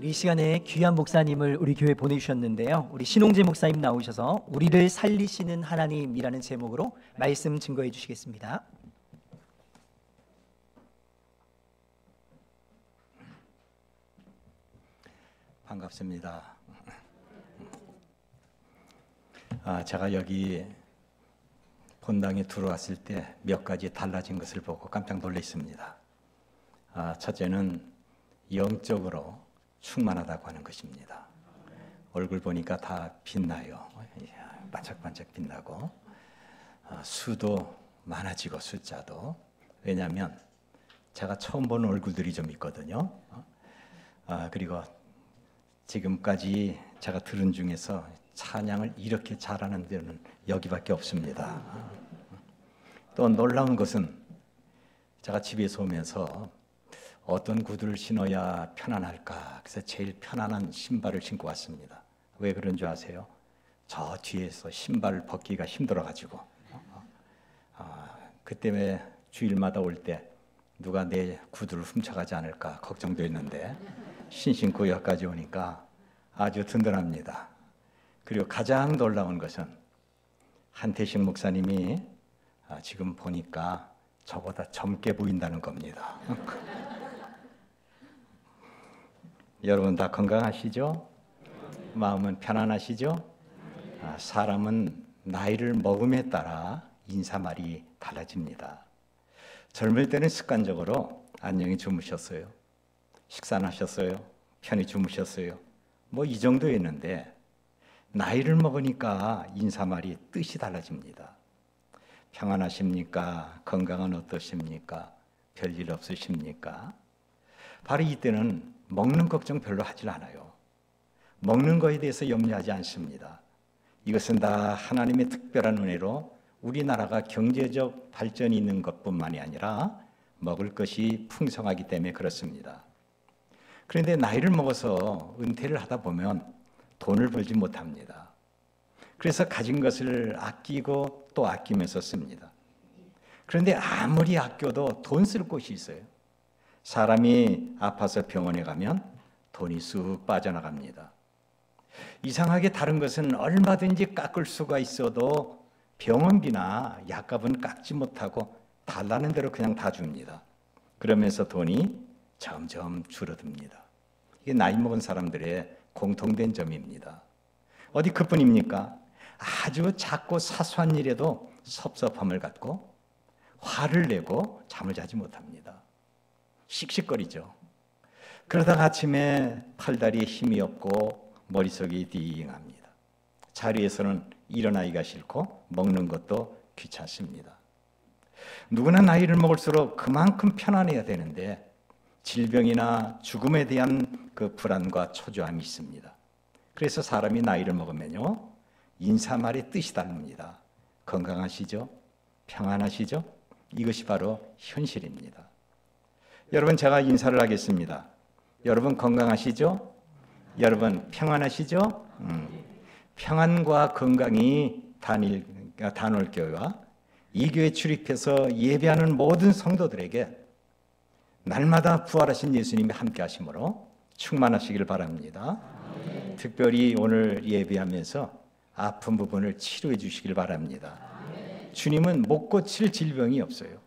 이 시간에 귀한 목사님을 우리 교회에 보내주셨는데요. 우리 신홍재 목사님 나오셔서 우리를 살리시는 하나님이라는 제목으로 말씀 증거해 주시겠습니다. 반갑습니다. 제가 여기 본당에 들어왔을 때 몇 가지 달라진 것을 보고 깜짝 놀랐습니다. 첫째는 영적으로 충만하다고 하는 것입니다. 얼굴 보니까 다 빛나요. 반짝반짝 빛나고 수도 많아지고 숫자도. 왜냐하면 제가 처음 보는 얼굴들이 좀 있거든요. 그리고 지금까지 제가 들은 중에서 찬양을 이렇게 잘하는 데는 여기밖에 없습니다. 또 놀라운 것은 제가 집에서 오면서 어떤 구두를 신어야 편안할까, 그래서 제일 편안한 신발을 신고 왔습니다. 왜 그런 줄 아세요? 저 뒤에서 신발을 벗기가 힘들어가지고 그때 주일마다 올 때 누가 내 구두를 훔쳐가지 않을까 걱정도 했는데 신신고 여기까지 오니까 아주 든든합니다. 그리고 가장 놀라운 것은 한태식 목사님이 지금 보니까 저보다 젊게 보인다는 겁니다. 여러분 다 건강하시죠? 마음은 편안하시죠? 사람은 나이를 먹음에 따라 인사말이 달라집니다. 젊을 때는 습관적으로 안녕히 주무셨어요. 식사는 하셨어요. 편히 주무셨어요. 뭐 이 정도였는데 나이를 먹으니까 인사말이 뜻이 달라집니다. 평안하십니까? 건강은 어떠십니까? 별일 없으십니까? 바로 이때는 먹는 걱정 별로 하질 않아요. 먹는 거에 대해서 염려하지 않습니다. 이것은 다 하나님의 특별한 은혜로 우리나라가 경제적 발전이 있는 것뿐만이 아니라 먹을 것이 풍성하기 때문에 그렇습니다. 그런데 나이를 먹어서 은퇴를 하다 보면 돈을 벌지 못합니다. 그래서 가진 것을 아끼고 또 아끼면서 씁니다. 그런데 아무리 아껴도 돈 쓸 곳이 있어요. 사람이 아파서 병원에 가면 돈이 쑥 빠져나갑니다. 이상하게 다른 것은 얼마든지 깎을 수가 있어도 병원비나 약값은 깎지 못하고 달라는 대로 그냥 다 줍니다. 그러면서 돈이 점점 줄어듭니다. 이게 나이 먹은 사람들의 공통된 점입니다. 어디 그뿐입니까? 아주 작고 사소한 일에도 섭섭함을 갖고 화를 내고 잠을 자지 못합니다. 씩씩거리죠. 그러다가 아침에 팔다리에 힘이 없고 머릿속이 띵합니다. 자리에서는 일어나기가 싫고 먹는 것도 귀찮습니다. 누구나 나이를 먹을수록 그만큼 편안해야 되는데 질병이나 죽음에 대한 그 불안과 초조함이 있습니다. 그래서 사람이 나이를 먹으면요 인사말의 뜻이 다릅니다. 건강하시죠? 평안하시죠? 이것이 바로 현실입니다. 여러분 제가 인사를 하겠습니다. 여러분 건강하시죠? 여러분 평안하시죠? 평안과 건강이 단월교회와 이 교회에 출입해서 예배하는 모든 성도들에게 날마다 부활하신 예수님이 함께 하심으로 충만하시길 바랍니다. 특별히 오늘 예배하면서 아픈 부분을 치료해 주시길 바랍니다. 주님은 못 고칠 질병이 없어요.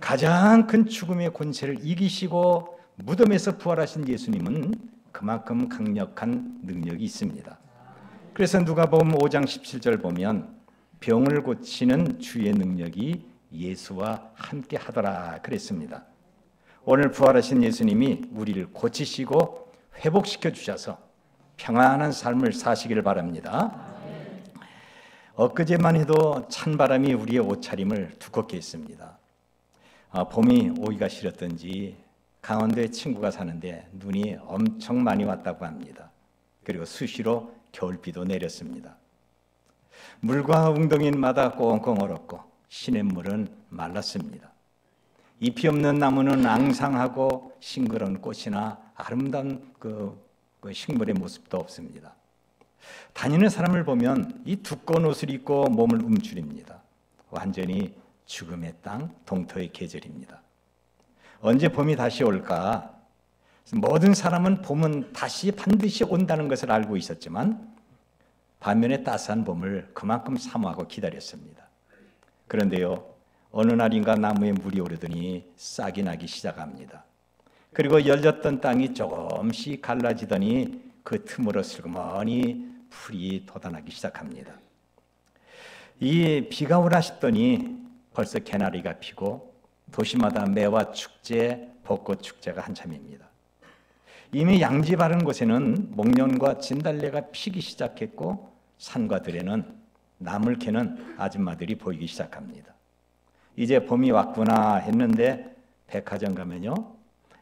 가장 큰 죽음의 권세를 이기시고 무덤에서 부활하신 예수님은 그만큼 강력한 능력이 있습니다. 그래서 누가복음 5장 17절 보면 병을 고치는 주의 능력이 예수와 함께 하더라 그랬습니다. 오늘 부활하신 예수님이 우리를 고치시고 회복시켜 주셔서 평안한 삶을 사시기를 바랍니다. 엊그제만 해도 찬바람이 우리의 옷차림을 두껍게 했습니다. 봄이 오기가 싫었던지 강원도에 친구가 사는데 눈이 엄청 많이 왔다고 합니다. 그리고 수시로 겨울비도 내렸습니다. 물과 웅덩이마다 꽁꽁 얼었고 시냇물은 말랐습니다. 잎이 없는 나무는 앙상하고 싱그러운 꽃이나 아름다운 그 식물의 모습도 없습니다. 다니는 사람을 보면 이 두꺼운 옷을 입고 몸을 움츠립니다. 완전히 죽음의 땅, 동토의 계절입니다. 언제 봄이 다시 올까? 모든 사람은 봄은 다시 반드시 온다는 것을 알고 있었지만 반면에 따스한 봄을 그만큼 사모하고 기다렸습니다. 그런데요, 어느 날인가 나무에 물이 오르더니 싹이 나기 시작합니다. 그리고 열렸던 땅이 조금씩 갈라지더니 그 틈으로 슬그머니 풀이 돋아나기 시작합니다. 이 비가 오나 싶더니 벌써 개나리가 피고 도시마다 매화 축제, 벚꽃 축제가 한참입니다. 이미 양지 바른 곳에는 목련과 진달래가 피기 시작했고 산과 들에는 나물 캐는 아줌마들이 보이기 시작합니다. 이제 봄이 왔구나 했는데 백화점 가면요,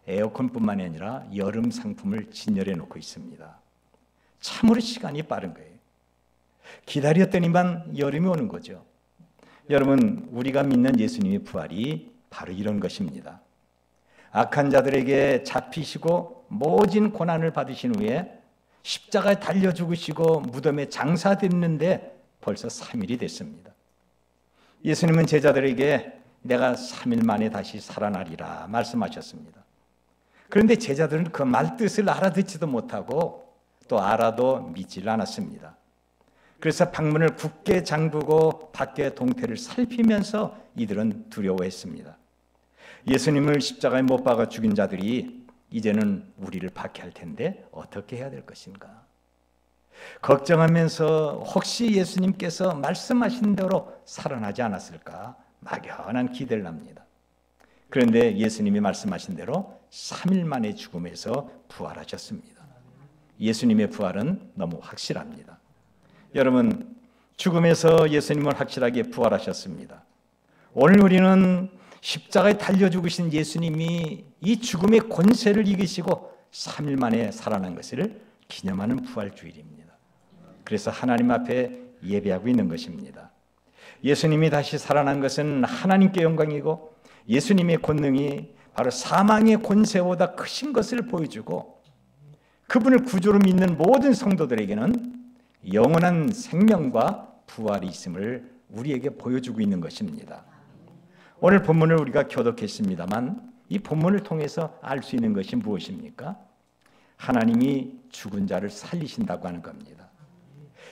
에어컨뿐만 아니라 여름 상품을 진열해 놓고 있습니다. 참으로 시간이 빠른 거예요. 기다렸더니만 여름이 오는 거죠. 여러분, 우리가 믿는 예수님의 부활이 바로 이런 것입니다. 악한 자들에게 잡히시고 모진 고난을 받으신 후에 십자가에 달려 죽으시고 무덤에 장사됐는데 벌써 3일이 됐습니다. 예수님은 제자들에게 내가 3일 만에 다시 살아나리라 말씀하셨습니다. 그런데 제자들은 그 말뜻을 알아듣지도 못하고 또 알아도 믿질 않았습니다. 그래서 방문을 굳게 잠그고 밖의 동태를 살피면서 이들은 두려워했습니다. 예수님을 십자가에 못 박아 죽인 자들이 이제는 우리를 박해할 텐데 어떻게 해야 될 것인가? 걱정하면서 혹시 예수님께서 말씀하신 대로 살아나지 않았을까 막연한 기대를 합니다. 그런데 예수님이 말씀하신 대로 3일 만에 죽음에서 부활하셨습니다. 예수님의 부활은 너무 확실합니다. 여러분, 죽음에서 예수님은 확실하게 부활하셨습니다. 오늘 우리는 십자가에 달려 죽으신 예수님이 이 죽음의 권세를 이기시고 3일 만에 살아난 것을 기념하는 부활주일입니다. 그래서 하나님 앞에 예배하고 있는 것입니다. 예수님이 다시 살아난 것은 하나님께 영광이고 예수님의 권능이 바로 사망의 권세보다 크신 것을 보여주고 그분을 구주로 믿는 모든 성도들에게는 영원한 생명과 부활이 있음을 우리에게 보여주고 있는 것입니다. 오늘 본문을 우리가 교독했습니다만 이 본문을 통해서 알 수 있는 것이 무엇입니까? 하나님이 죽은 자를 살리신다고 하는 겁니다.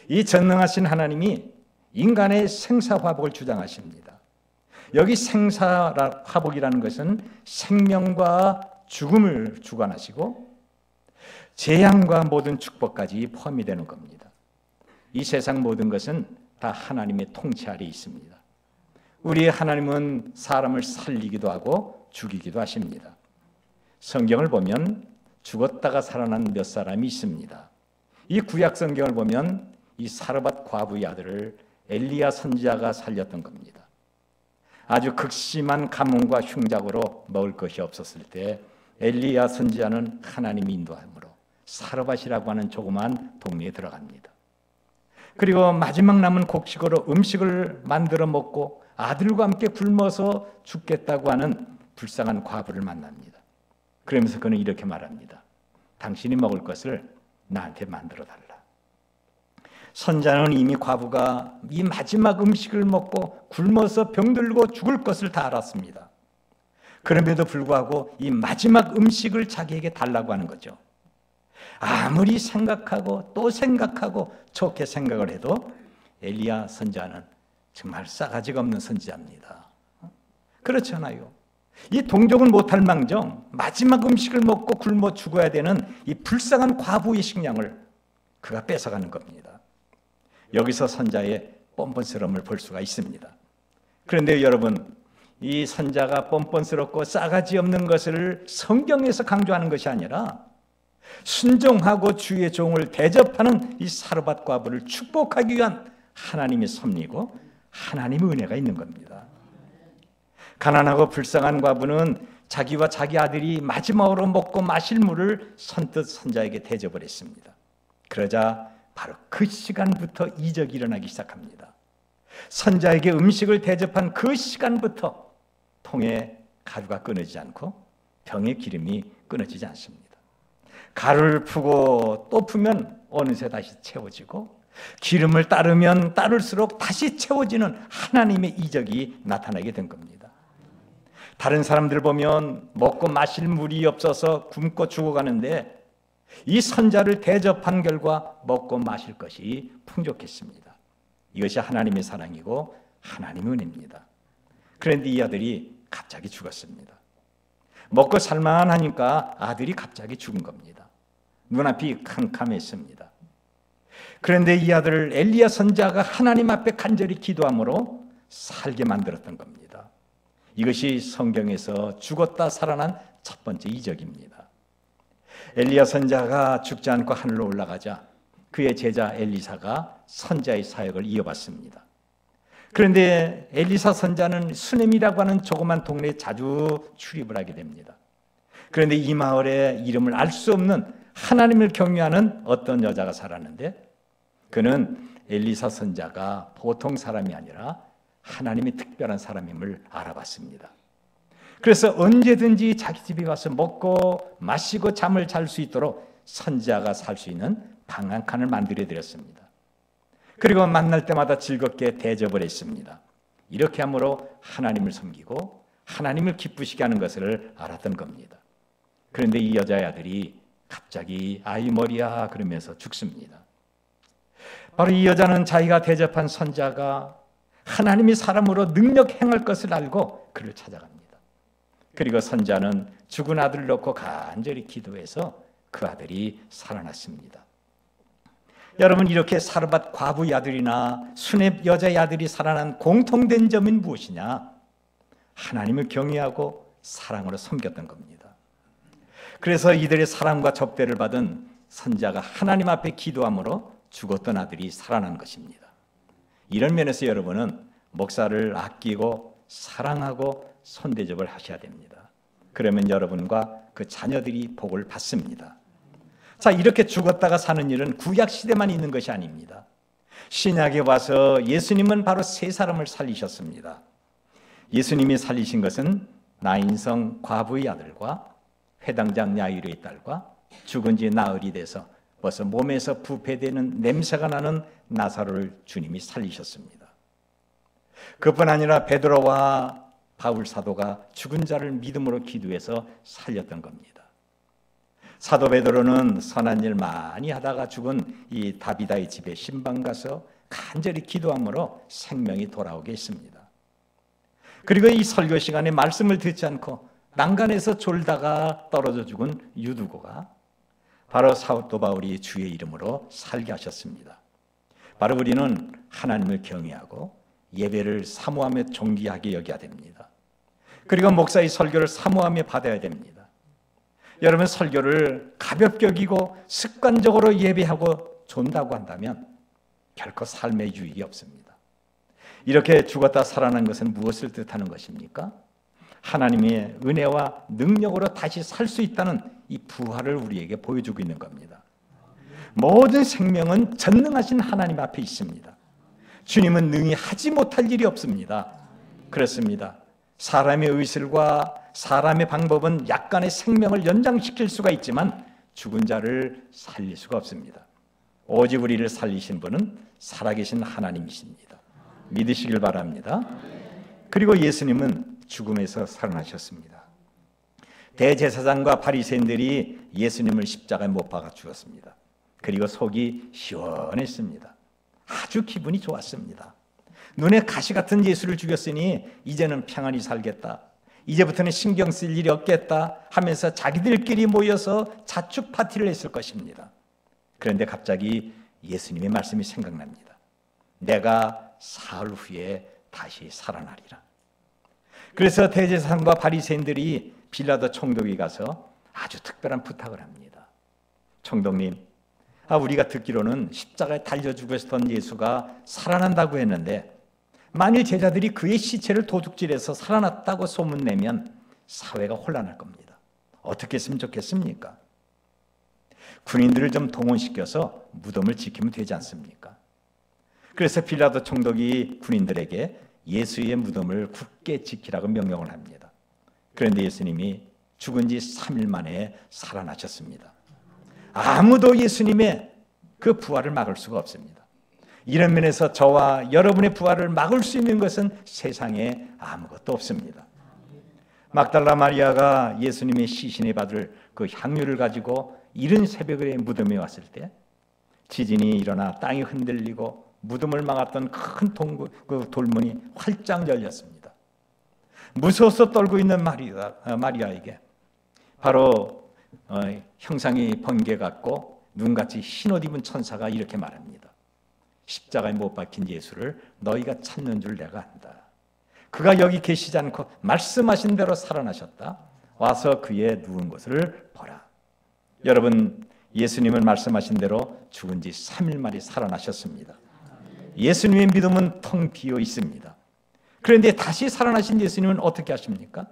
이 전능하신 하나님이 인간의 생사화복을 주장하십니다. 여기 생사화복이라는 것은 생명과 죽음을 주관하시고 재앙과 모든 축복까지 포함이 되는 겁니다. 이 세상 모든 것은 다 하나님의 통치 아래 있습니다. 우리의 하나님은 사람을 살리기도 하고 죽이기도 하십니다. 성경을 보면 죽었다가 살아난 몇 사람이 있습니다. 이 구약 성경을 보면 이 사르밧 과부의 아들을 엘리야 선지자가 살렸던 겁니다. 아주 극심한 가뭄과 흉작으로 먹을 것이 없었을 때 엘리야 선지자는 하나님의 인도함으로 사르밧이라고 하는 조그만 동네에 들어갑니다. 그리고 마지막 남은 곡식으로 음식을 만들어 먹고 아들과 함께 굶어서 죽겠다고 하는 불쌍한 과부를 만납니다. 그러면서 그는 이렇게 말합니다. 당신이 먹을 것을 나한테 만들어 달라. 선자는 이미 과부가 이 마지막 음식을 먹고 굶어서 병들고 죽을 것을 다 알았습니다. 그럼에도 불구하고 이 마지막 음식을 자기에게 달라고 하는 거죠. 아무리 생각하고 또 생각하고 좋게 생각을 해도 엘리야 선지자는 정말 싸가지가 없는 선지자입니다. 그렇잖아요. 이 동족은 못할 망정 마지막 음식을 먹고 굶어 죽어야 되는 이 불쌍한 과부의 식량을 그가 뺏어가는 겁니다. 여기서 선자의 뻔뻔스러움을 볼 수가 있습니다. 그런데 여러분, 이 선자가 뻔뻔스럽고 싸가지 없는 것을 성경에서 강조하는 것이 아니라 순종하고 주의 종을 대접하는 이 사르밧 과부를 축복하기 위한 하나님의 섭리고 하나님의 은혜가 있는 겁니다. 가난하고 불쌍한 과부는 자기와 자기 아들이 마지막으로 먹고 마실 물을 선뜻 선자에게 대접을 했습니다. 그러자 바로 그 시간부터 이적이 일어나기 시작합니다. 선자에게 음식을 대접한 그 시간부터 통에 가루가 끊어지지 않고 병의 기름이 끊어지지 않습니다. 가루를 푸고 또 푸면 어느새 다시 채워지고 기름을 따르면 따를수록 다시 채워지는 하나님의 이적이 나타나게 된 겁니다. 다른 사람들 보면 먹고 마실 물이 없어서 굶고 죽어가는데 이 선자를 대접한 결과 먹고 마실 것이 풍족했습니다. 이것이 하나님의 사랑이고 하나님의 은혜입니다. 그런데 이 아들이 갑자기 죽었습니다. 먹고 살만하니까 아들이 갑자기 죽은 겁니다. 눈앞이 캄캄했습니다. 그런데 이 아들을 엘리야 선자가 하나님 앞에 간절히 기도함으로 살게 만들었던 겁니다. 이것이 성경에서 죽었다 살아난 첫 번째 이적입니다. 엘리야 선자가 죽지 않고 하늘로 올라가자 그의 제자 엘리사가 선자의 사역을 이어받습니다. 그런데 엘리사 선자는 수넴이라고 하는 조그만 동네에 자주 출입을 하게 됩니다. 그런데 이 마을에 이름을 알 수 없는 하나님을 경외하는 어떤 여자가 살았는데 그는 엘리사 선자가 보통 사람이 아니라 하나님의 특별한 사람임을 알아봤습니다. 그래서 언제든지 자기 집에 와서 먹고 마시고 잠을 잘 수 있도록 선자가 살 수 있는 방 한 칸을 만들어 드렸습니다. 그리고 만날 때마다 즐겁게 대접을 했습니다. 이렇게 함으로 하나님을 섬기고 하나님을 기쁘시게 하는 것을 알았던 겁니다. 그런데 이 여자의 아들이 갑자기 아이 머리야 그러면서 죽습니다. 바로 이 여자는 자기가 대접한 선자가 하나님의 사람으로 능력 행할 것을 알고 그를 찾아갑니다. 그리고 선자는 죽은 아들을 놓고 간절히 기도해서 그 아들이 살아났습니다. 여러분, 이렇게 사르밧 과부의 아들이나 수넴 여자의 아들이 살아난 공통된 점은 무엇이냐? 하나님을 경외하고 사랑으로 섬겼던 겁니다. 그래서 이들의 사랑과 접대를 받은 선자가 하나님 앞에 기도함으로 죽었던 아들이 살아난 것입니다. 이런 면에서 여러분은 목사를 아끼고 사랑하고 손대접을 하셔야 됩니다. 그러면 여러분과 그 자녀들이 복을 받습니다. 자, 이렇게 죽었다가 사는 일은 구약 시대만 있는 것이 아닙니다. 신약에 와서 예수님은 바로 세 사람을 살리셨습니다. 예수님이 살리신 것은 나인성 과부의 아들과 회당장 야이로의 딸과 죽은 지 나흘이 돼서 벌써 몸에서 부패되는 냄새가 나는 나사로를 주님이 살리셨습니다. 그뿐 아니라 베드로와 바울 사도가 죽은 자를 믿음으로 기도해서 살렸던 겁니다. 사도 베드로는 선한 일 많이 하다가 죽은 이 다비다의 집에 신방 가서 간절히 기도함으로 생명이 돌아오게 했습니다. 그리고 이 설교 시간에 말씀을 듣지 않고 난간에서 졸다가 떨어져 죽은 유두고가 바로 사도 바울이 주의 이름으로 살게 하셨습니다. 바로 우리는 하나님을 경외하고 예배를 사모하며 존귀하게 여겨야 됩니다. 그리고 목사의 설교를 사모하며 받아야 됩니다. 여러분, 설교를 가볍게 여기고 습관적으로 예배하고 존다고 한다면 결코 삶의 유익이 없습니다. 이렇게 죽었다 살아난 것은 무엇을 뜻하는 것입니까? 하나님의 은혜와 능력으로 다시 살 수 있다는 이 부활을 우리에게 보여주고 있는 겁니다. 모든 생명은 전능하신 하나님 앞에 있습니다. 주님은 능히 하지 못할 일이 없습니다. 그렇습니다. 사람의 의술과 사람의 방법은 약간의 생명을 연장시킬 수가 있지만 죽은 자를 살릴 수가 없습니다. 오직 우리를 살리신 분은 살아계신 하나님이십니다. 믿으시길 바랍니다. 그리고 예수님은 죽음에서 살아나셨습니다. 대제사장과 바리새인들이 예수님을 십자가에 못 박아 죽었습니다. 그리고 속이 시원했습니다. 아주 기분이 좋았습니다. 눈에 가시 같은 예수를 죽였으니 이제는 평안히 살겠다, 이제부터는 신경 쓸 일이 없겠다 하면서 자기들끼리 모여서 자축 파티를 했을 것입니다. 그런데 갑자기 예수님의 말씀이 생각납니다. 내가 사흘 후에 다시 살아나리라. 그래서 대제사장과 바리새인들이 빌라도 총독에 가서 아주 특별한 부탁을 합니다. 총독님, 우리가 듣기로는 십자가에 달려 죽으셨던 예수가 살아난다고 했는데 만일 제자들이 그의 시체를 도둑질해서 살아났다고 소문내면 사회가 혼란할 겁니다. 어떻게 했으면 좋겠습니까? 군인들을 좀 동원시켜서 무덤을 지키면 되지 않습니까? 그래서 빌라도 총독이 군인들에게 예수의 무덤을 굳게 지키라고 명령을 합니다. 그런데 예수님이 죽은 지 3일 만에 살아나셨습니다. 아무도 예수님의 그 부활을 막을 수가 없습니다. 이런 면에서 저와 여러분의 부활을 막을 수 있는 것은 세상에 아무것도 없습니다. 막달라 마리아가 예수님의 시신에 받을 그 향유를 가지고 이른 새벽에 무덤에 왔을 때 지진이 일어나 땅이 흔들리고 무덤을 막았던 큰 돌문이 활짝 열렸습니다. 무서워서 떨고 있는 마리아에게 바로 형상이 번개 같고 눈같이 흰옷 입은 천사가 이렇게 말합니다. 십자가에 못 박힌 예수를 너희가 찾는 줄 내가 안다. 그가 여기 계시지 않고 말씀하신 대로 살아나셨다. 와서 그의 누운 것을 보라. 여러분, 예수님은 말씀하신 대로 죽은 지 3일 만에 살아나셨습니다. 예수님의 믿음은 텅 비어 있습니다. 그런데 다시 살아나신 예수님은 어떻게 하십니까?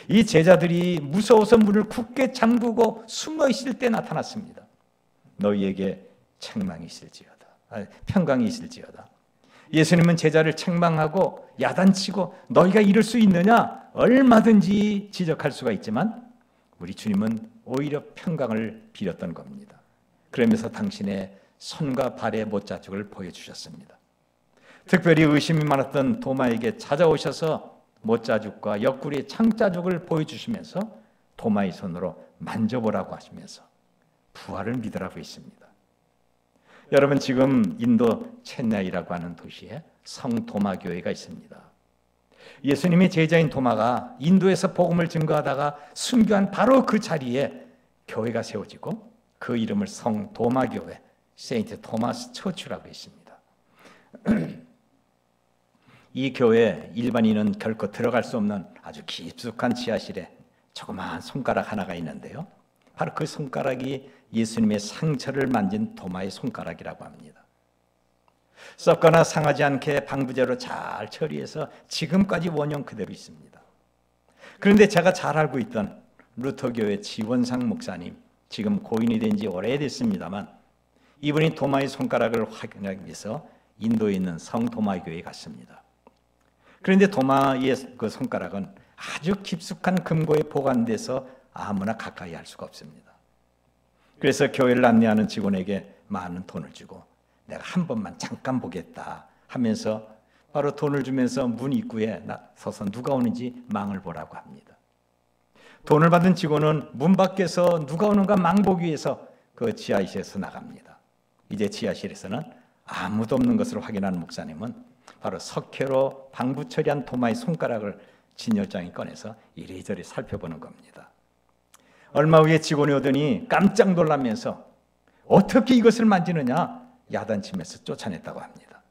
이 제자들이 무서워서 문을 굳게 잠그고 숨어 있을 때 나타났습니다. 너희에게 책망이 있을지어다. 평강이 있을지어다. 예수님은 제자를 책망하고 야단치고 너희가 이럴 수 있느냐 얼마든지 지적할 수가 있지만 우리 주님은 오히려 평강을 빌었던 겁니다. 그러면서 당신의 손과 발의 못자국을 보여주셨습니다. 특별히 의심이 많았던 도마에게 찾아오셔서 못자국과 옆구리의 창자국을 보여주시면서 도마의 손으로 만져보라고 하시면서 부활을 믿으라고 했습니다. 여러분, 지금 인도 첸나이라고 하는 도시에 성도마교회가 있습니다. 예수님의 제자인 도마가 인도에서 복음을 증거하다가 순교한 바로 그 자리에 교회가 세워지고 그 이름을 성도마교회, 세인트 토마스 처치라고 했습니다. 이 교회 일반인은 결코 들어갈 수 없는 아주 깊숙한 지하실에 조그마한 손가락 하나가 있는데요, 바로 그 손가락이 예수님의 상처를 만진 도마의 손가락이라고 합니다. 썩거나 상하지 않게 방부제로 잘 처리해서 지금까지 원형 그대로 있습니다. 그런데 제가 잘 알고 있던 루터교회 지원상 목사님, 지금 고인이 된 지 오래됐습니다만 이분이 도마의 손가락을 확인하기 위해서 인도에 있는 성도마교회에 갔습니다. 그런데 도마의 그 손가락은 아주 깊숙한 금고에 보관돼서 아무나 가까이 할 수가 없습니다. 그래서 교회를 안내하는 직원에게 많은 돈을 주고 내가 한 번만 잠깐 보겠다 하면서 바로 돈을 주면서 문 입구에 서서 누가 오는지 망을 보라고 합니다. 돈을 받은 직원은 문 밖에서 누가 오는가 망 보기 위해서 그 지하실에서 나갑니다. 이제 지하실에서는 아무도 없는 것을 확인한 목사님은 바로 석회로 방부 처리한 도마의 손가락을 진열장에 꺼내서 이리저리 살펴보는 겁니다. 얼마 후에 직원이 오더니 깜짝 놀라면서 어떻게 이것을 만지느냐 야단치면서 쫓아냈다고 합니다.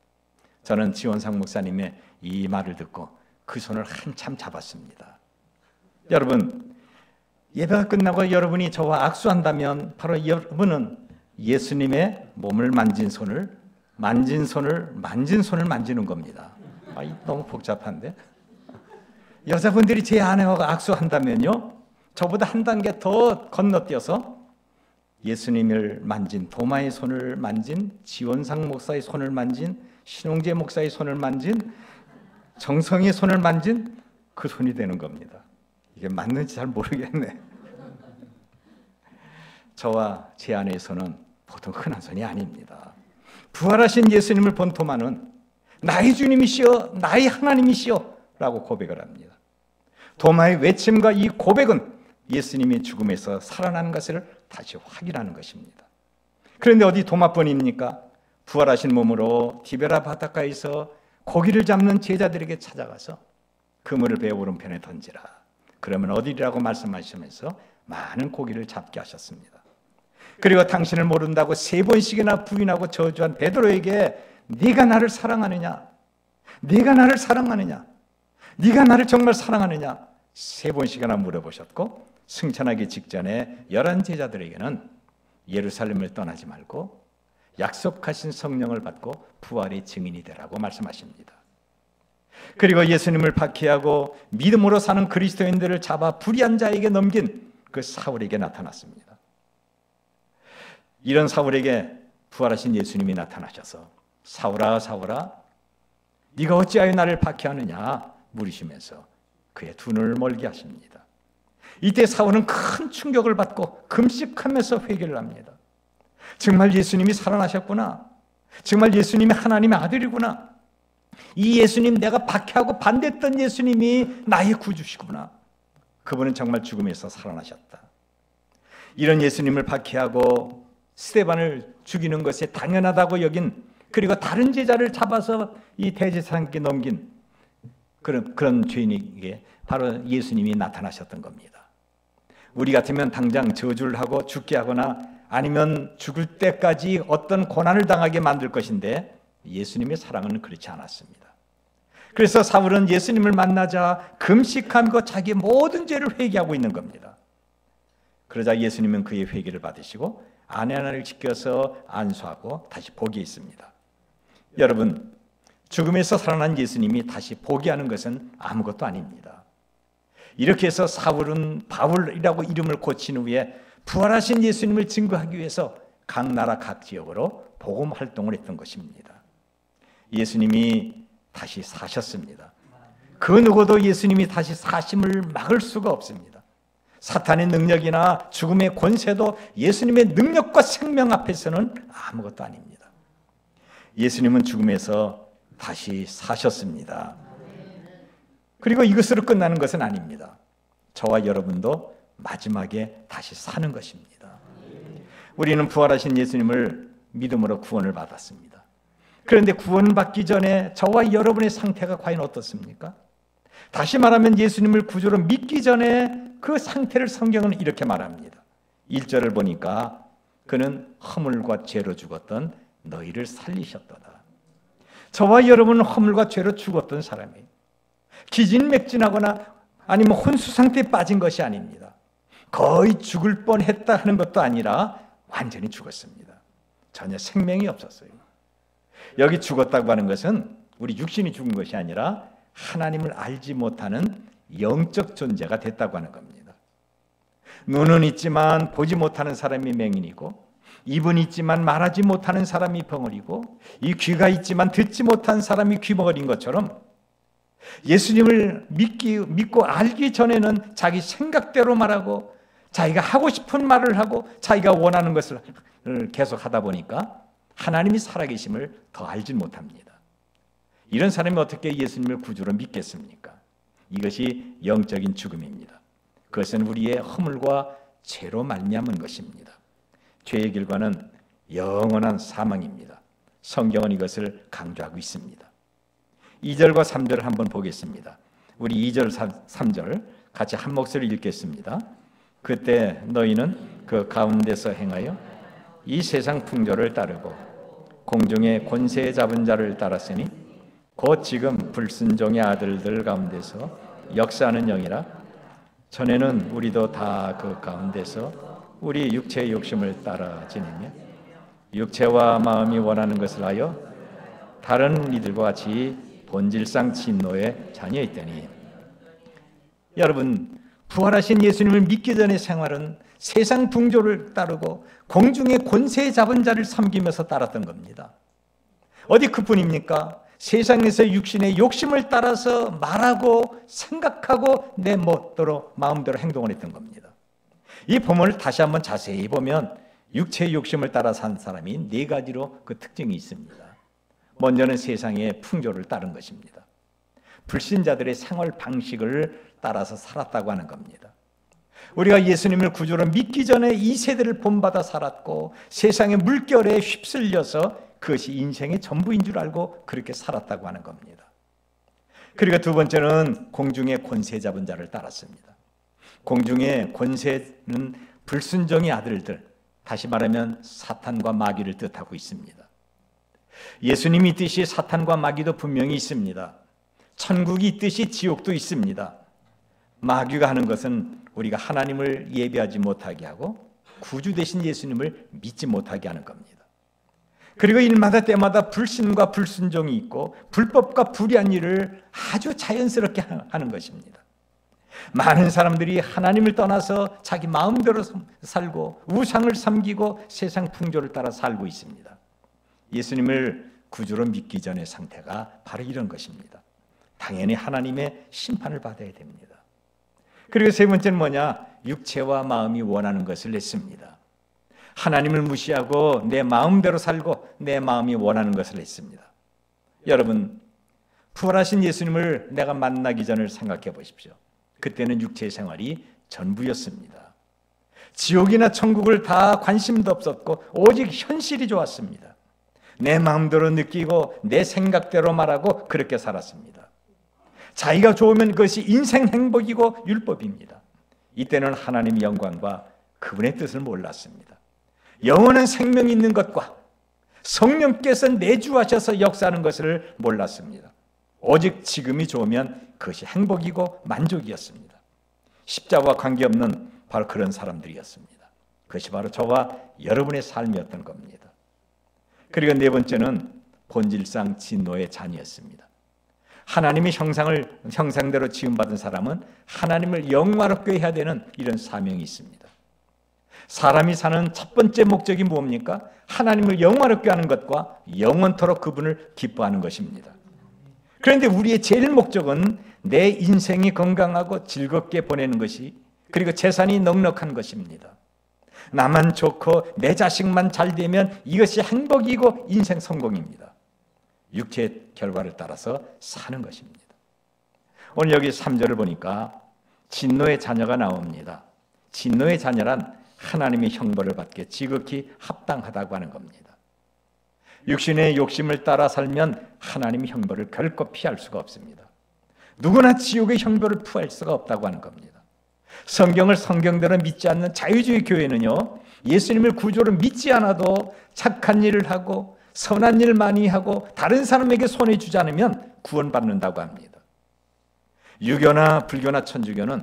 저는 지원상 목사님의 이 말을 듣고 그 손을 한참 잡았습니다. 여러분, 예배가 끝나고 여러분이 저와 악수한다면 바로 여러분은 예수님의 몸을 만진 손을 만지는 겁니다. 너무 복잡한데? 여자분들이 제 아내와 악수한다면요, 저보다 한 단계 더 건너뛰어서 예수님을 만진, 도마의 손을 만진, 지원상 목사의 손을 만진, 신홍재 목사의 손을 만진, 정성의 손을 만진 그 손이 되는 겁니다. 이게 맞는지 잘 모르겠네. 저와 제 아내의 손은 보통 흔한 손이 아닙니다. 부활하신 예수님을 본 도마는 나의 주님이시여, 나의 하나님이시여 라고 고백을 합니다. 도마의 외침과 이 고백은 예수님이 죽음에서 살아나는 것을 다시 확인하는 것입니다. 그런데 어디 도마뿐입니까? 부활하신 몸으로 디베라 바닷가에서 고기를 잡는 제자들에게 찾아가서 그물을 배 오른편에 던지라. 그러면 어디라고 말씀하시면서 많은 고기를 잡게 하셨습니다. 그리고 당신을 모른다고 3번씩이나 부인하고 저주한 베드로에게 네가 나를 사랑하느냐? 네가 나를 사랑하느냐? 네가 나를 정말 사랑하느냐? 3번씩이나 물어보셨고 승천하기 직전에 11 제자들에게는 예루살렘을 떠나지 말고 약속하신 성령을 받고 부활의 증인이 되라고 말씀하십니다. 그리고 예수님을 박해하고 믿음으로 사는 그리스도인들을 잡아 불의한 자에게 넘긴 그 사울에게 나타났습니다. 이런 사울에게 부활하신 예수님이 나타나셔서 사울아 사울아 네가 어찌하여 나를 박해하느냐 물으시면서 그의 두 눈을 멀게 하십니다. 이때 사울은 큰 충격을 받고 금식하면서 회개를 합니다. 정말 예수님이 살아나셨구나. 정말 예수님이 하나님의 아들이구나. 이 예수님, 내가 박해하고 반대했던 예수님이 나의 구주시구나. 그분은 정말 죽음에서 살아나셨다. 이런 예수님을 박해하고 스데반을 죽이는 것이 당연하다고 여긴, 그리고 다른 제자를 잡아서 이 대제사장께 넘긴 그런 죄인에게 바로 예수님이 나타나셨던 겁니다. 우리 같으면 당장 저주를 하고 죽게 하거나 아니면 죽을 때까지 어떤 고난을 당하게 만들 것인데, 예수님의 사랑은 그렇지 않았습니다. 그래서 사울은 예수님을 만나자 금식하고 자기의 모든 죄를 회개하고 있는 겁니다. 그러자 예수님은 그의 회개를 받으시고 아내 하나를 지켜서 안수하고 다시 포기했습니다. 여러분, 죽음에서 살아난 예수님이 다시 포기하는 것은 아무것도 아닙니다. 이렇게 해서 사울은 바울이라고 이름을 고친 후에 부활하신 예수님을 증거하기 위해서 각 나라 각 지역으로 복음 활동을 했던 것입니다. 예수님이 다시 사셨습니다. 그 누구도 예수님이 다시 사심을 막을 수가 없습니다. 사탄의 능력이나 죽음의 권세도 예수님의 능력과 생명 앞에서는 아무것도 아닙니다. 예수님은 죽음에서 다시 사셨습니다. 그리고 이것으로 끝나는 것은 아닙니다. 저와 여러분도 마지막에 다시 사는 것입니다. 우리는 부활하신 예수님을 믿음으로 구원을 받았습니다. 그런데 구원받기 전에 저와 여러분의 상태가 과연 어떻습니까? 다시 말하면 예수님을 구주로 믿기 전에 그 상태를 성경은 이렇게 말합니다. 1절을 보니까 그는 허물과 죄로 죽었던 너희를 살리셨도다. 저와 여러분은 허물과 죄로 죽었던 사람이에요. 기진맥진하거나 아니면 혼수 상태에 빠진 것이 아닙니다. 거의 죽을 뻔했다 하는 것도 아니라 완전히 죽었습니다. 전혀 생명이 없었어요. 여기 죽었다고 하는 것은 우리 육신이 죽은 것이 아니라 하나님을 알지 못하는 영적 존재가 됐다고 하는 겁니다. 눈은 있지만 보지 못하는 사람이 맹인이고, 입은 있지만 말하지 못하는 사람이 벙어리고, 이 귀가 있지만 듣지 못한 사람이 귀머거린 것처럼 예수님을 믿고 알기 전에는 자기 생각대로 말하고 자기가 하고 싶은 말을 하고 자기가 원하는 것을 계속 하다 보니까 하나님이 살아계심을 더 알지 못합니다. 이런 사람이 어떻게 예수님을 구주로 믿겠습니까? 이것이 영적인 죽음입니다. 그것은 우리의 허물과 죄로 말미암은 것입니다. 죄의 결과는 영원한 사망입니다. 성경은 이것을 강조하고 있습니다. 2절과 3절을 한번 보겠습니다. 우리 2절, 3절 같이 한 목소리 읽겠습니다. 그때 너희는 그 가운데서 행하여 이 세상 풍조를 따르고 공중의 권세 잡은 자를 따랐으니 곧 지금 불순종의 아들들 가운데서 역사하는 영이라. 전에는 우리도 다 그 가운데서 우리 육체의 욕심을 따라 지내며 육체와 마음이 원하는 것을 하여 다른 이들과 같이 본질상 진노의 자녀였더니. 여러분, 부활하신 예수님을 믿기 전의 생활은 세상 풍조를 따르고 공중의 권세 잡은 자를 섬기면서 따랐던 겁니다. 어디 그뿐입니까? 세상에서 육신의 욕심을 따라서 말하고 생각하고 내 멋대로 마음대로 행동을 했던 겁니다. 이 본문을 다시 한번 자세히 보면 육체의 욕심을 따라 산 사람이 네 가지로 그 특징이 있습니다. 먼저는 세상의 풍조를 따른 것입니다. 불신자들의 생활 방식을 따라서 살았다고 하는 겁니다. 우리가 예수님을 구주로 믿기 전에 이 세대를 본받아 살았고 세상의 물결에 휩쓸려서 그것이 인생의 전부인 줄 알고 그렇게 살았다고 하는 겁니다. 그리고 두 번째는 공중의 권세 잡은 자를 따랐습니다. 공중의 권세는 불순종의 아들들, 다시 말하면 사탄과 마귀를 뜻하고 있습니다. 예수님이 있듯이 사탄과 마귀도 분명히 있습니다. 천국이 있듯이 지옥도 있습니다. 마귀가 하는 것은 우리가 하나님을 예배하지 못하게 하고 구주 되신 예수님을 믿지 못하게 하는 겁니다. 그리고 일마다 때마다 불신과 불순종이 있고 불법과 불의한 일을 아주 자연스럽게 하는 것입니다. 많은 사람들이 하나님을 떠나서 자기 마음대로 살고 우상을 섬기고 세상 풍조를 따라 살고 있습니다. 예수님을 구주로 믿기 전의 상태가 바로 이런 것입니다. 당연히 하나님의 심판을 받아야 됩니다. 그리고 세 번째는 뭐냐? 육체와 마음이 원하는 것을 했습니다. 하나님을 무시하고 내 마음대로 살고 내 마음이 원하는 것을 했습니다. 여러분, 부활하신 예수님을 내가 만나기 전을 생각해 보십시오. 그때는 육체의 생활이 전부였습니다. 지옥이나 천국을 다 관심도 없었고 오직 현실이 좋았습니다. 내 마음대로 느끼고 내 생각대로 말하고 그렇게 살았습니다. 자기가 좋으면 그것이 인생 행복이고 율법입니다. 이때는 하나님의 영광과 그분의 뜻을 몰랐습니다. 영원한 생명이 있는 것과 성령께서 내주하셔서 역사하는 것을 몰랐습니다. 오직 지금이 좋으면 그것이 행복이고 만족이었습니다. 십자가와 관계없는 바로 그런 사람들이었습니다. 그것이 바로 저와 여러분의 삶이었던 겁니다. 그리고 네 번째는 본질상 진노의 자녀였습니다. 하나님의 형상대로 지음받은 사람은 하나님을 영화롭게 해야 되는 이런 사명이 있습니다. 사람이 사는 첫 번째 목적이 뭡니까? 하나님을 영화롭게 하는 것과 영원토록 그분을 기뻐하는 것입니다. 그런데 우리의 제일 목적은 내 인생이 건강하고 즐겁게 보내는 것이, 그리고 재산이 넉넉한 것입니다. 나만 좋고 내 자식만 잘 되면 이것이 행복이고 인생 성공입니다. 육체의 결과를 따라서 사는 것입니다. 오늘 여기 3절을 보니까 진노의 자녀가 나옵니다. 진노의 자녀란 하나님의 형벌을 받게 지극히 합당하다고 하는 겁니다. 육신의 욕심을 따라 살면 하나님의 형벌을 결코 피할 수가 없습니다. 누구나 지옥의 형벌을 피할 수가 없다고 하는 겁니다. 성경을 성경대로 믿지 않는 자유주의 교회는요, 예수님을 구조로 믿지 않아도 착한 일을 하고 선한 일 많이 하고 다른 사람에게 손해 주지 않으면 구원받는다고 합니다. 유교나 불교나 천주교는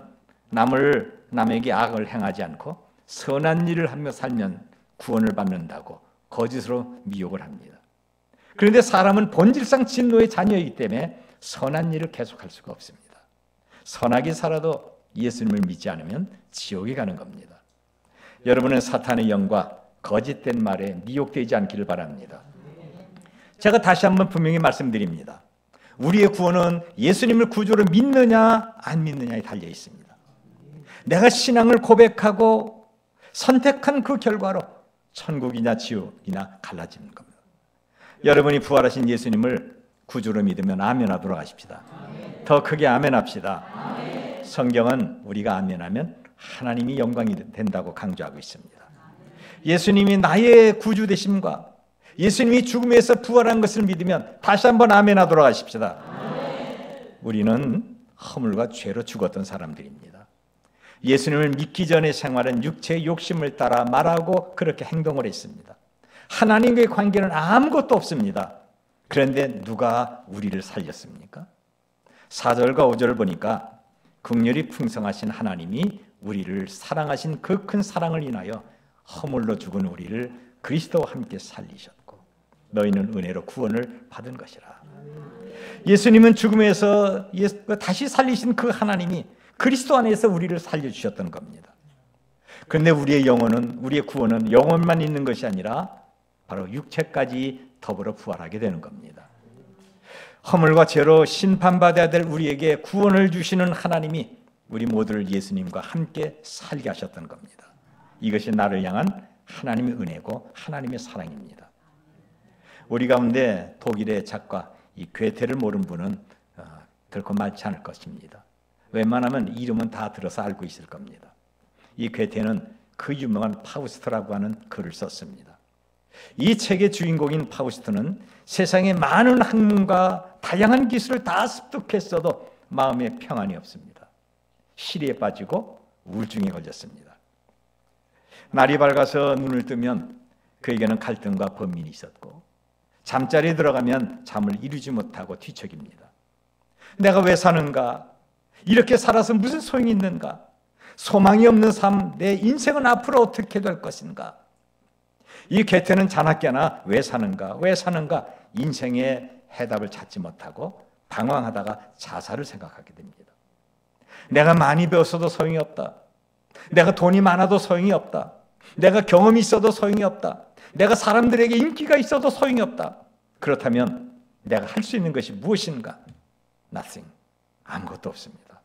남에게 악을 행하지 않고 선한 일을 하며 살면 구원을 받는다고 거짓으로 미혹을 합니다. 그런데 사람은 본질상 진노의 자녀이기 때문에 선한 일을 계속할 수가 없습니다. 선하게 살아도 예수님을 믿지 않으면 지옥에 가는 겁니다. 여러분은 사탄의 영과 거짓된 말에 미혹되지 않기를 바랍니다. 제가 다시 한번 분명히 말씀드립니다. 우리의 구원은 예수님을 구주로 믿느냐 안 믿느냐에 달려 있습니다. 내가 신앙을 고백하고 선택한 그 결과로 천국이냐 지옥이나 갈라지는 겁니다. 여러분이 부활하신 예수님을 구주로 믿으면 아멘하도록 하십시다. 더 크게 아멘합시다. 성경은 우리가 아멘하면 하나님이 영광이 된다고 강조하고 있습니다. 예수님이 나의 구주 되심과 예수님이 죽음에서 부활한 것을 믿으면 다시 한번 아멘하도록 하십시다. 우리는 허물과 죄로 죽었던 사람들입니다. 예수님을 믿기 전의 생활은 육체의 욕심을 따라 말하고 그렇게 행동을 했습니다. 하나님과의 관계는 아무것도 없습니다. 그런데 누가 우리를 살렸습니까? 4절과 5절을 보니까 긍휼이 풍성하신 하나님이 우리를 사랑하신 그 큰 사랑을 인하여 허물로 죽은 우리를 그리스도와 함께 살리셨고 너희는 은혜로 구원을 받은 것이라. 예수님은 죽음에서 다시 살리신 그 하나님이 그리스도 안에서 우리를 살려주셨던 겁니다. 그런데 우리의 영혼은, 우리의 구원은 영혼만 있는 것이 아니라 바로 육체까지 더불어 부활하게 되는 겁니다. 허물과 죄로 심판받아야 될 우리에게 구원을 주시는 하나님이 우리 모두를 예수님과 함께 살게 하셨던 겁니다. 이것이 나를 향한 하나님의 은혜고 하나님의 사랑입니다. 우리 가운데 독일의 작가 이 괴테를 모르는 분은 결코 많지 않을 것입니다. 웬만하면 이름은 다 들어서 알고 있을 겁니다. 이 괴테는 그 유명한 파우스트라고 하는 글을 썼습니다. 이 책의 주인공인 파우스트는 세상의 많은 학문과 다양한 기술을 다 습득했어도 마음에 평안이 없습니다. 시리에 빠지고 우울증에 걸렸습니다. 날이 밝아서 눈을 뜨면 그에게는 갈등과 번민이 있었고 잠자리에 들어가면 잠을 이루지 못하고 뒤척입니다. 내가 왜 사는가? 이렇게 살아서 무슨 소용이 있는가? 소망이 없는 삶, 내 인생은 앞으로 어떻게 될 것인가? 이 괴테는 자나깨나 왜 사는가? 왜 사는가? 인생의 해답을 찾지 못하고 방황하다가 자살을 생각하게 됩니다. 내가 많이 배웠어도 소용이 없다. 내가 돈이 많아도 소용이 없다. 내가 경험이 있어도 소용이 없다. 내가 사람들에게 인기가 있어도 소용이 없다. 그렇다면 내가 할 수 있는 것이 무엇인가? Nothing. 아무것도 없습니다.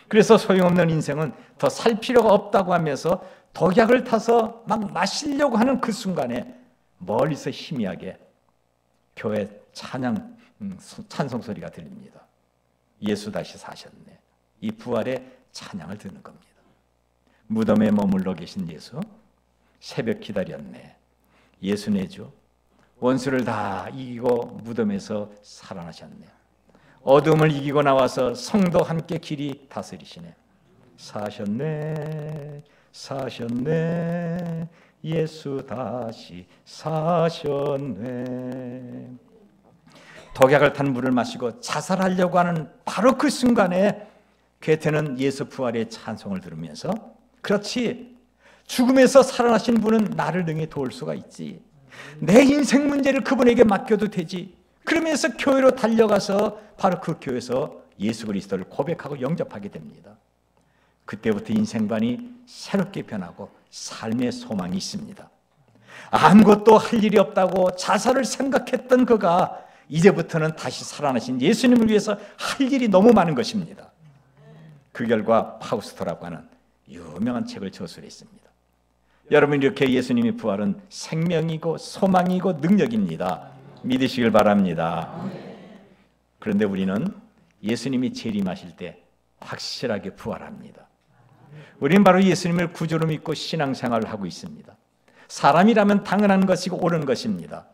그래서 소용없는 인생은 더 살 필요가 없다고 하면서 독약을 타서 막 마시려고 하는 그 순간에 멀리서 희미하게 교회 찬송 소리가 들립니다. 예수 다시 사셨네. 이 부활의 찬양을 드는 겁니다. 무덤에 머물러 계신 예수, 새벽 기다렸네. 예수 내주 원수를 다 이기고 무덤에서 살아나셨네. 어둠을 이기고 나와서 성도 함께 길이 다스리시네. 사셨네, 사셨네, 예수 다시 사셨네. 독약을 탄 물을 마시고 자살하려고 하는 바로 그 순간에 괴테는 예수 부활의 찬송을 들으면서, 그렇지, 죽음에서 살아나신 분은 나를 능히 도울 수가 있지, 내 인생 문제를 그분에게 맡겨도 되지, 그러면서 교회로 달려가서 바로 그 교회에서 예수 그리스도를 고백하고 영접하게 됩니다. 그때부터 인생관이 새롭게 변하고 삶의 소망이 있습니다. 아무것도 할 일이 없다고 자살을 생각했던 그가 이제부터는 다시 살아나신 예수님을 위해서 할 일이 너무 많은 것입니다. 그 결과 파우스토라고 하는 유명한 책을 저술했습니다. 여러분, 이렇게 예수님의 부활은 생명이고 소망이고 능력입니다. 믿으시길 바랍니다. 그런데 우리는 예수님이 재림하실 때 확실하게 부활합니다. 우리는 바로 예수님을 구주로 믿고 신앙생활을 하고 있습니다. 사람이라면 당연한 것이고 옳은 것입니다.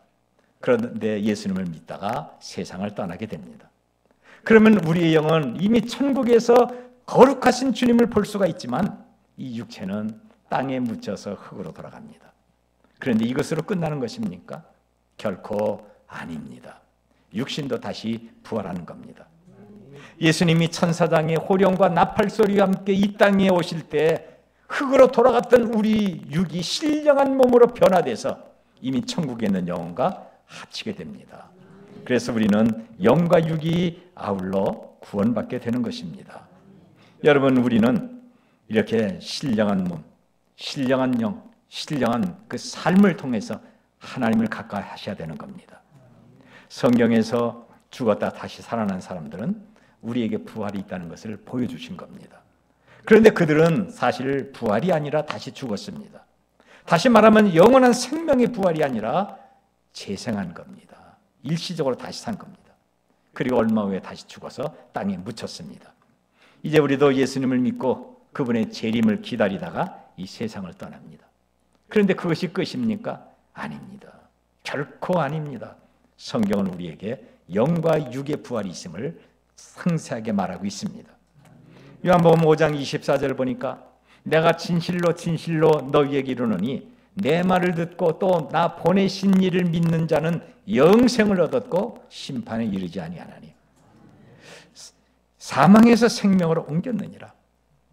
그런데 예수님을 믿다가 세상을 떠나게 됩니다. 그러면 우리의 영은 이미 천국에서 거룩하신 주님을 볼 수가 있지만 이 육체는 땅에 묻혀서 흙으로 돌아갑니다. 그런데 이것으로 끝나는 것입니까? 결코 아닙니다. 육신도 다시 부활하는 겁니다. 예수님이 천사장의 호령과 나팔소리와 함께 이 땅에 오실 때 흙으로 돌아갔던 우리 육이 신령한 몸으로 변화돼서 이미 천국에 있는 영혼과 합치게 됩니다. 그래서 우리는 영과 육이 아울러 구원받게 되는 것입니다. 여러분, 우리는 이렇게 신령한 몸, 신령한 영, 신령한 그 삶을 통해서 하나님을 가까이 하셔야 되는 겁니다. 성경에서 죽었다 다시 살아난 사람들은 우리에게 부활이 있다는 것을 보여주신 겁니다. 그런데 그들은 사실 부활이 아니라 다시 죽었습니다. 다시 말하면 영원한 생명의 부활이 아니라 재생한 겁니다. 일시적으로 다시 산 겁니다. 그리고 얼마 후에 다시 죽어서 땅에 묻혔습니다. 이제 우리도 예수님을 믿고 그분의 재림을 기다리다가 이 세상을 떠납니다. 그런데 그것이 끝입니까? 아닙니다. 결코 아닙니다. 성경은 우리에게 영과 육의 부활이 있음을 상세하게 말하고 있습니다. 요한복음 5장 24절 보니까 내가 진실로 진실로 너희에게 이르노니 내 말을 듣고 또 나 보내신 이를 믿는 자는 영생을 얻었고 심판에 이르지 아니하나니. 사망에서 생명으로 옮겼느니라.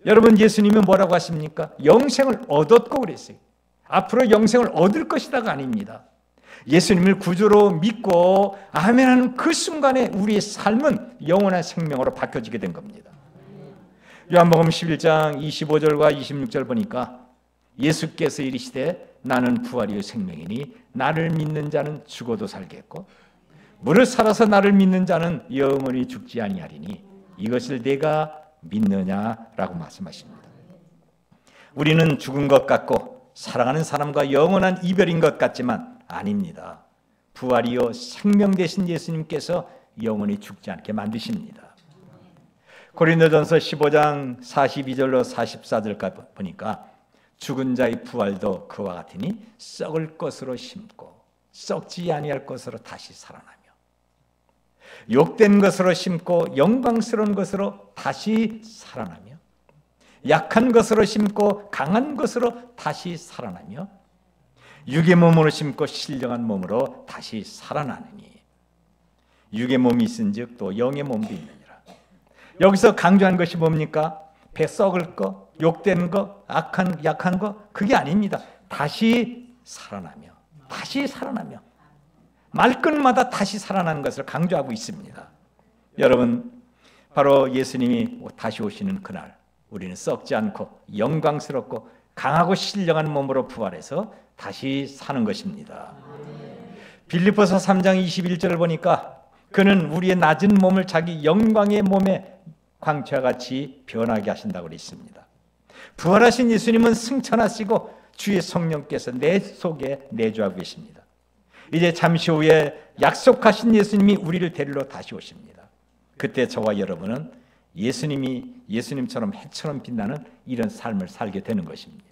여러분, 예수님은 뭐라고 하십니까? 영생을 얻었고 그랬어요. 앞으로 영생을 얻을 것이다가 아닙니다. 예수님을 구주로 믿고 아멘하는 그 순간에 우리의 삶은 영원한 생명으로 바뀌어지게 된 겁니다. 요한복음 11장 25절과 26절 보니까 예수께서 이르시되 나는 부활이요 생명이니 나를 믿는 자는 죽어도 살겠고 무릇 살아서 나를 믿는 자는 영원히 죽지 아니하리니 이것을 내가 믿느냐라고 말씀하십니다. 우리는 죽은 것 같고 사랑하는 사람과 영원한 이별인 것 같지만 아닙니다. 부활이요 생명 되신 예수님께서 영원히 죽지 않게 만드십니다. 고린도전서 15장 42절로 44절까지 보니까 죽은 자의 부활도 그와 같으니 썩을 것으로 심고 썩지 아니할 것으로 다시 살아나며 욕된 것으로 심고 영광스러운 것으로 다시 살아나며 약한 것으로 심고 강한 것으로 다시 살아나며 육의 몸으로 심고 신령한 몸으로 다시 살아나느니 육의 몸이 있은즉 또 영의 몸도 있느니라. 여기서 강조한 것이 뭡니까? 배 썩을 거, 욕된 거, 약한 거 그게 아닙니다. 다시 살아나며 다시 살아나며 말끝마다 다시 살아나는 것을 강조하고 있습니다. 여러분, 바로 예수님이 다시 오시는 그날 우리는 썩지 않고 영광스럽고 강하고 신령한 몸으로 부활해서 다시 사는 것입니다. 빌립보서 3장 21절을 보니까 그는 우리의 낮은 몸을 자기 영광의 몸에 광채와 같이 변하게 하신다고 그랬습니다. 부활하신 예수님은 승천하시고 주의 성령께서 내 속에 내주하고 계십니다. 이제 잠시 후에 약속하신 예수님이 우리를 데리러 다시 오십니다. 그때 저와 여러분은 예수님처럼 해처럼 빛나는 이런 삶을 살게 되는 것입니다.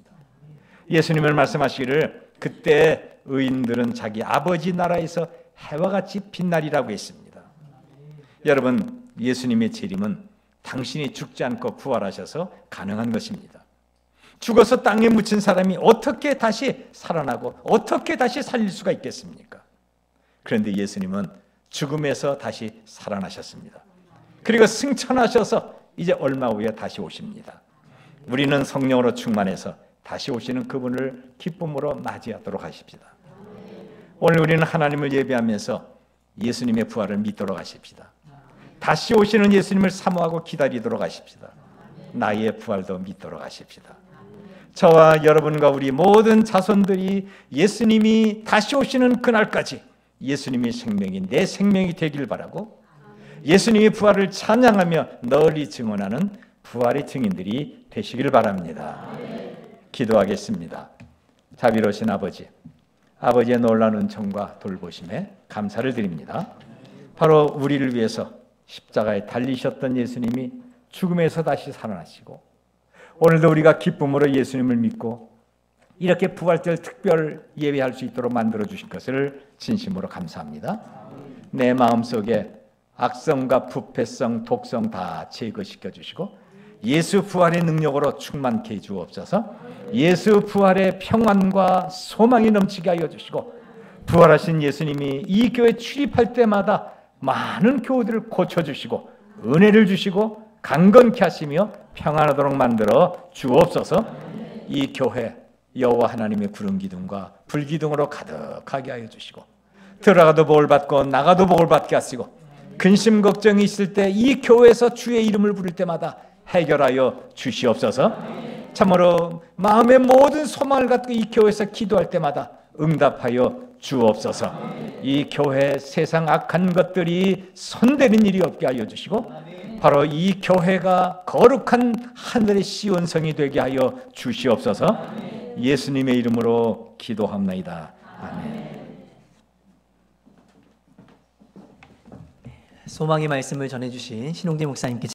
예수님은 말씀하시기를 그때 의인들은 자기 아버지 나라에서 해와 같이 빛나리라고 했습니다. 여러분, 예수님의 재림은 당신이 죽지 않고 부활하셔서 가능한 것입니다. 죽어서 땅에 묻힌 사람이 어떻게 다시 살아나고 어떻게 다시 살릴 수가 있겠습니까? 그런데 예수님은 죽음에서 다시 살아나셨습니다. 그리고 승천하셔서 이제 얼마 후에 다시 오십니다. 우리는 성령으로 충만해서 다시 오시는 그분을 기쁨으로 맞이하도록 하십시다. 오늘 우리는 하나님을 예배하면서 예수님의 부활을 믿도록 하십시다. 다시 오시는 예수님을 사모하고 기다리도록 하십시다. 나의 부활도 믿도록 하십시다. 저와 여러분과 우리 모든 자손들이 예수님이 다시 오시는 그날까지 예수님의 생명이 내 생명이 되길 바라고 예수님의 부활을 찬양하며 널리 증언하는 부활의 증인들이 되시길 바랍니다. 기도하겠습니다. 자비로우신 아버지, 아버지의 놀라운 은총과 돌보심에 감사를 드립니다. 바로 우리를 위해서 십자가에 달리셨던 예수님이 죽음에서 다시 살아나시고 오늘도 우리가 기쁨으로 예수님을 믿고 이렇게 부활절 특별 예배할 수 있도록 만들어주신 것을 진심으로 감사합니다. 내 마음속에 악성과 부패성, 독성 다 제거시켜 주시고 예수 부활의 능력으로 충만케 해 주옵소서. 예수 부활의 평안과 소망이 넘치게 하여 주시고 부활하신 예수님이 이 교회 출입할 때마다 많은 교우들을 고쳐주시고 은혜를 주시고 강건케 하시며 평안하도록 만들어 주옵소서. 이 교회 여호와 하나님의 구름 기둥과 불 기둥으로 가득하게 하여 주시고 들어가도 복을 받고 나가도 복을 받게 하시고 근심 걱정이 있을 때 이 교회에서 주의 이름을 부를 때마다 해결하여 주시옵소서. 참으로 마음의 모든 소망을 갖고 이 교회에서 기도할 때마다 응답하여 주옵소서. 이 교회 세상 악한 것들이 손대는 일이 없게 하여 주시고 바로 이 교회가 거룩한 하늘의 시온성이 되게 하여 주시옵소서. 예수님의 이름으로 기도합나이다. 아멘. 소망의 말씀을 전해주신 신홍재 목사님께